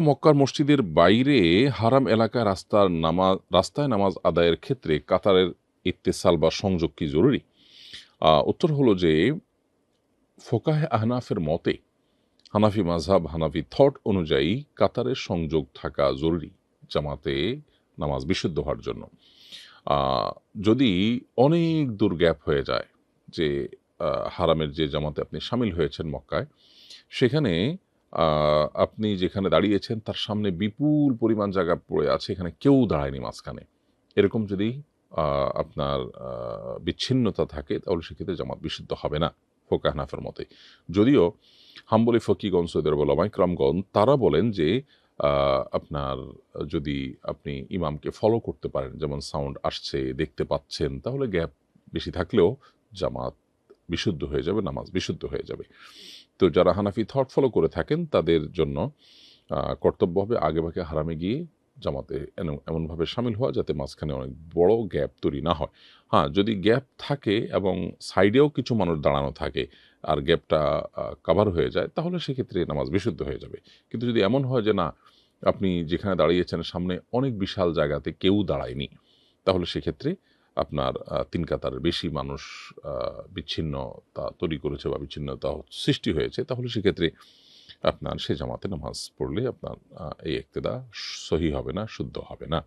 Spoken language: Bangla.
মক্কার মসজিদের বাইরে হারাম এলাকায় রাস্তায় নামাজ আদায়ের ক্ষেত্রে কাতারের ইত্তেসাল বা সংযোগ কি জরুরি? উত্তর হলো যে ফোকাহে আহনাফের মতে হানাফি মাযহাব, হানাফি থট অনুযায়ী কাতারের সংযোগ থাকা জরুরি জামাতে নামাজ বিশুদ্ধ হওয়ার জন্য। আ যদি অনেক দূর গ্যাপ হয়ে যায় যে হারামের যে জামাতে আপনি শামিল হয়েছেন মক্কায়, সেখানে আ আপনি যেখানে দাঁড়িয়েছেন তার সামনে বিপুল পরিমাণ জায়গা পড়ে আছে, এখানে কেউ দাঁড়ায়নি মাঝখানে। এরকম যদি আ আপনার বিচ্ছিন্নতা থাকে তাহলে সেক্ষেত্রে জামাত বিশুদ্ধ হবে না ফোকাহ হানাফের মতে। যদিও হাম্বলি ফকিগণ, সৌদের ওলামায়ে কেরামগণ তারা বলেন যে আ আপনার যদি আপনি ইমামকে ফলো করতে পারেন, যেমন সাউন্ড আসছে, দেখতে পাচ্ছেন, তাহলে গ্যাপ বেশি থাকলেও জামাত বিশুদ্ধ হয়ে যাবে, নামাজ বিশুদ্ধ হয়ে যাবে। তো যারা হানাফি থট ফলো করে থাকেন তাদের জন্য কর্তব্য হবে আগেভাগে হারামে গিয়ে জামাতে এমনভাবে শামিল হওয়া যাতে মাঝখানে অনেক বড় গ্যাপ তৈরি না হয়। হ্যাঁ, যদি গ্যাপ থাকে এবং সাইডেও কিছু মানুষ দাঁড়ানো থাকে আর গ্যাপটা কাভার হয়ে যায় তাহলে সেক্ষেত্রে নামাজ বিশুদ্ধ হয়ে যাবে। কিন্তু যদি এমন হয় যে না, আপনি যেখানে দাঁড়িয়েছেন সামনে অনেক বিশাল জায়গাতে কেউ দাঁড়ায়নি, তাহলে সেক্ষেত্রে আপনার ৩ কাতারের বেশি মানুষ আ বিচ্ছিন্নতা তৈরি করেছে বা বিচ্ছিন্নতা সৃষ্টি হয়েছে, তাহলে সেক্ষেত্রে আপনার সে জামাতে নামাজ পড়লে আপনার এই ইক্তেদা সহি হবে না, শুদ্ধ হবে না।